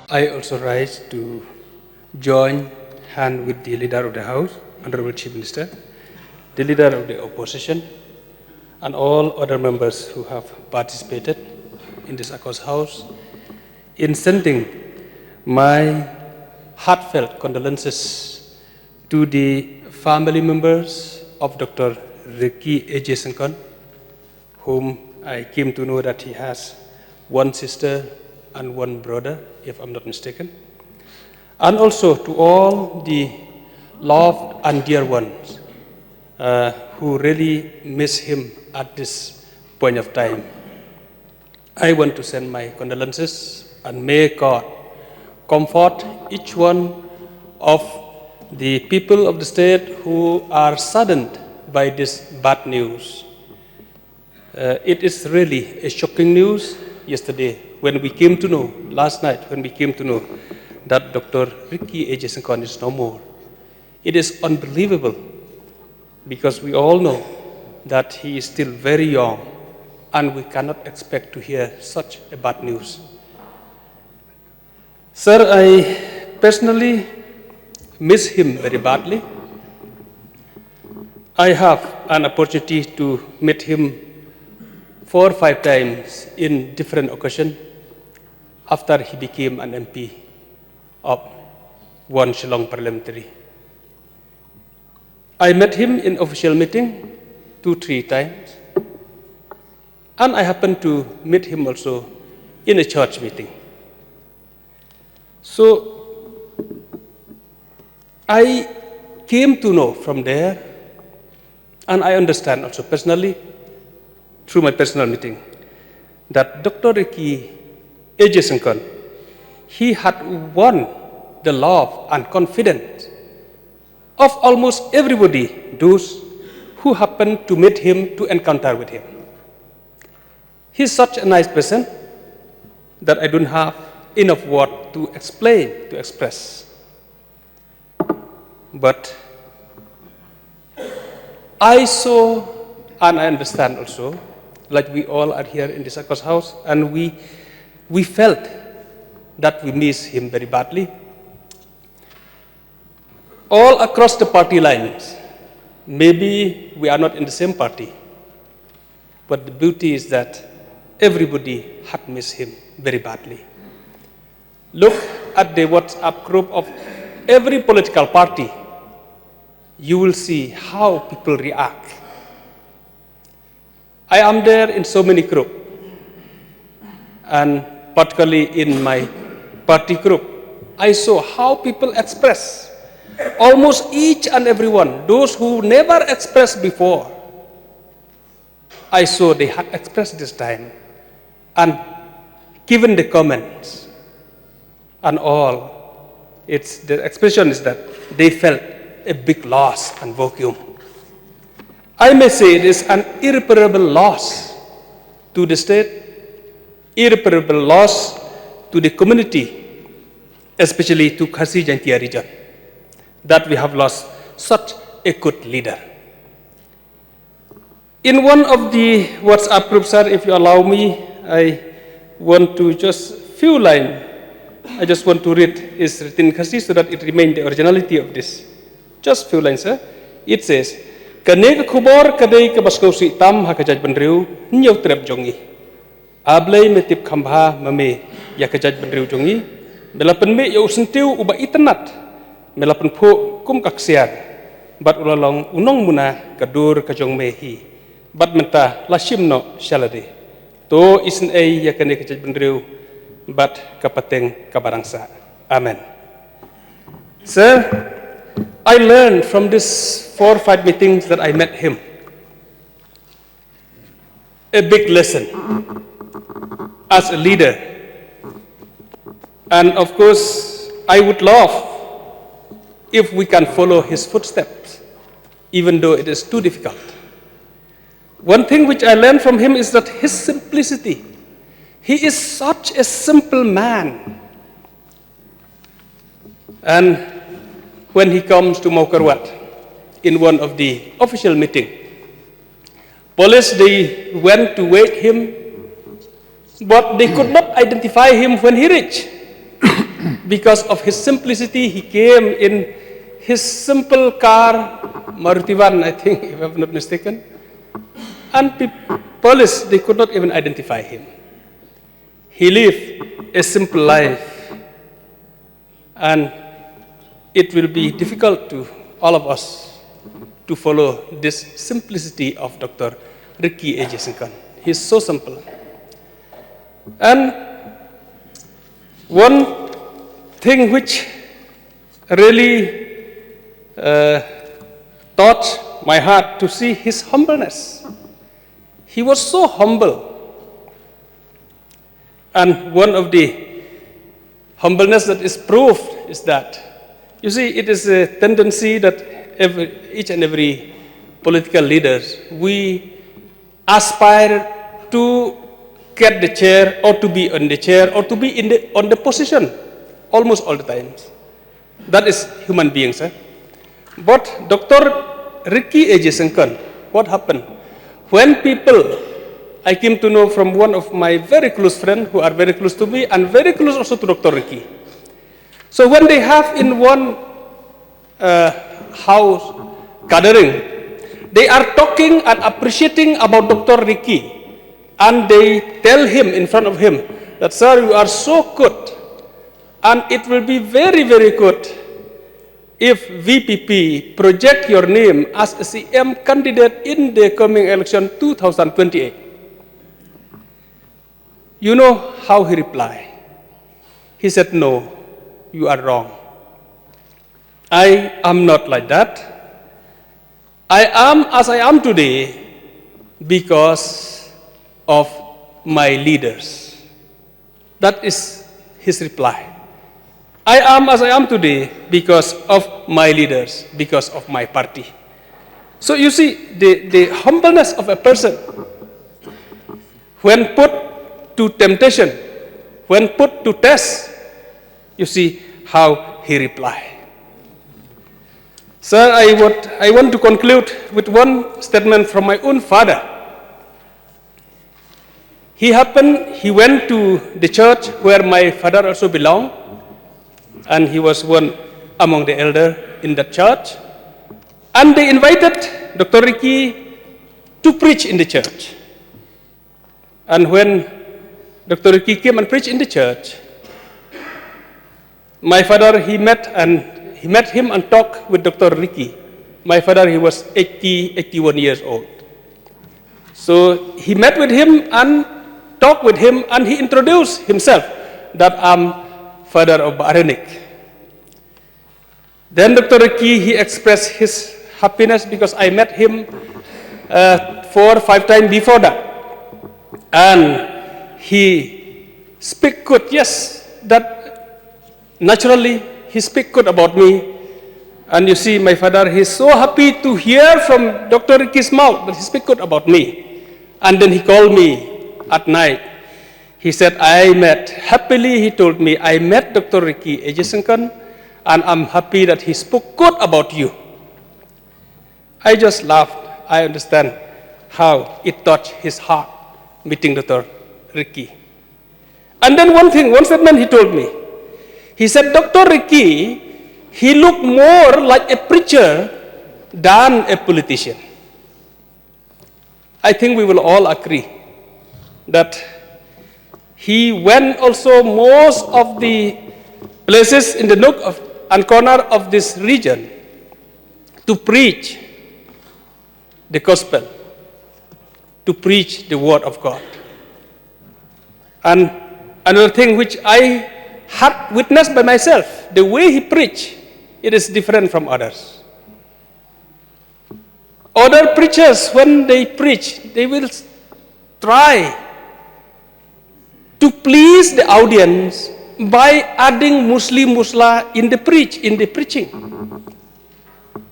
I also rise to join hand with the leader of the House, Honorable Chief Minister, the leader of the opposition, and all other members who have participated in this Akos House in sending my heartfelt condolences to the family members of Dr. Ricky Ejesenkon, whom I came to know that he has one sister and one brother, if I'm not mistaken, and also to all the loved and dear ones who really miss him at this point of time. I want to send my condolences and may God comfort each one of the people of the state who are saddened by this bad news. It is really a shocking news yesterday when we came to know, last night when we came to know that Dr. Ricky Ejesenkon is no more. It is unbelievable because we all know that he is still very young and we cannot expect to hear such a bad news. Sir, I personally miss him very badly. I have an opportunity to meet him 4 or 5 times in different occasions after he became an MP of one Shillong parliamentary. I met him in official meeting 2 or 3 times, and I happened to meet him also in a church meeting. So I came to know from there, and I understand also personally through my personal meeting that Dr. Ricky Ejesenkon, he had won the love and confidence of almost everybody, those who happened to meet him, to encounter with him. He's such a nice person that I don't have enough word to explain, to express. But I saw, and I understand also, like we all are here in this Akos House, and we felt that we miss him very badly. All across the party lines, maybe we are not in the same party, but the beauty is that everybody had missed him very badly. Look at the WhatsApp group of every political party. You will see how people react. I am there in so many groups, and particularly in my party group, I saw how people express. Almost each and every one, those who never expressed before, I saw they had expressed this time and given the comments and all. The expression is that they felt a big loss and vacuum. I may say it is an irreparable loss to the state, irreparable loss to the community, especially to Khasi Jaintia region, that we have lost such a good leader. In one of the WhatsApp groups, sir, if you allow me, I want to just few lines. I just want to read is written in Khasi so that it remains the originality of this. Just few lines, sir. It says, "Kaneg khubor kadai ke baskau si tam hakajaj benriu nyau trep jongi. Ablay metip khambha mame yakajaj benriu jongi. Belapen me yau sentiu uba itenat. Melapen pu kum kaksiar. Bat ulalong unong muna kadur kajong mehi. Bat menta lashim no shalade. To isen ay yakane kajaj benriu bat kapateng kabarangsa." Amen. Sir, I learned from these 4 or 5 meetings that I met him a big lesson as a leader. And of course, I would love if we can follow his footsteps, even though it is too difficult. One thing which I learned from him is that his simplicity. He is such a simple man. And when he comes to Maukarwat in one of the official meetings, police, they went to wait him, but they could not identify him when he reached. Because of his simplicity, he came in his simple car, Maruti van, I think, if I'm not mistaken. And police, they could not even identify him. He lived a simple life. And it will be difficult to all of us to follow this simplicity of Dr. Ricky Ejisankan. He's so simple. And one thing which really touched my heart to see his humbleness. He was so humble. And one of the humbleness that is proved is that, you see, it is a tendency that each and every political leaders, we aspire to get the chair or to be on the chair or to be on the position almost all the times. That is human beings. But Dr. Ricky Ejisankan, what happened? When people, I came to know from one of my very close friends who are very close to me and very close also to Dr. Ricky. So when they have in one house gathering, they are talking and appreciating about Dr. Ricky. And they tell him in front of him that, sir, you are so good. And it will be very, very good if VPP project your name as a CM candidate in the coming election 2028. You know how he replied? He said, no, you are wrong. I am not like that. I am as I am today because of my leaders. That is his reply. I am as I am today because of my leaders, because of my party. So you see, the humbleness of a person, when put to temptation, when put to test, you see how he replied. Sir, I want to conclude with one statement from my own father. He went to the church where my father also belonged, and he was one among the elders in that church. And they invited Dr. Ricky to preach in the church. And when Dr. Ricky came and preached in the church, my father, he met him and talked with Dr. Ricky. My father, he was 81 years old. So he met with him and talked with him, and he introduced himself that I'm father of Baranik. Then Dr. Ricky, he expressed his happiness because I met him 4 or 5 times before that. And he speak good, yes, that naturally he speak good about me. And you see, my father, he's so happy to hear from Dr. Ricky's mouth that he speak good about me. And then he called me at night. He said, happily he told me, I met Dr. Ricky Ejisankan, and I'm happy that he spoke good about you. I just laughed. I understand how it touched his heart, meeting Dr. Ricky. And then one statement he told me. He said, Dr. Ricky, he looked more like a preacher than a politician. I think we will all agree that he went also most of the places in the nook and corner of this region to preach the gospel, to preach the word of God. And another thing which I had witnessed by myself, the way he preached, it is different from others. Other preachers, when they preach, they will try to please the audience by adding musla in the preaching.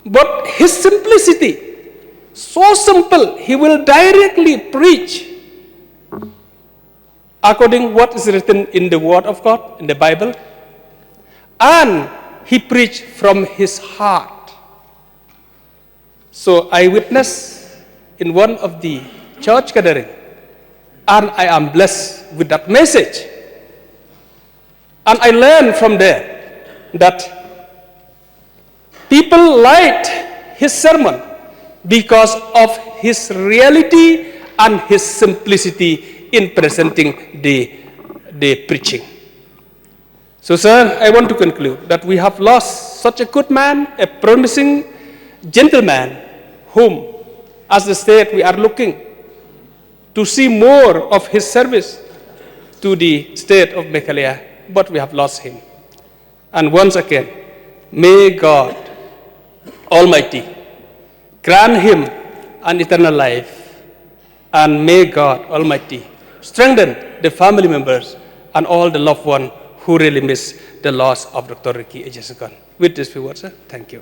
But his simplicity, so simple, he will directly preach according what is written in the Word of God, in the Bible, and he preached from his heart. So I witnessed in one of the church gathering, and I am blessed with that message. And I learned from there that people liked his sermon because of his reality and his simplicity in presenting the preaching. So, sir, I want to conclude that we have lost such a good man, a promising gentleman, whom, as the state, we are looking to see more of his service to the state of Meghalaya, but we have lost him. And once again, may God Almighty grant him an eternal life, and may God Almighty strengthen the family members and all the loved ones who really miss the loss of Dr. Ricky Ejimakor. With these few words, sir, thank you.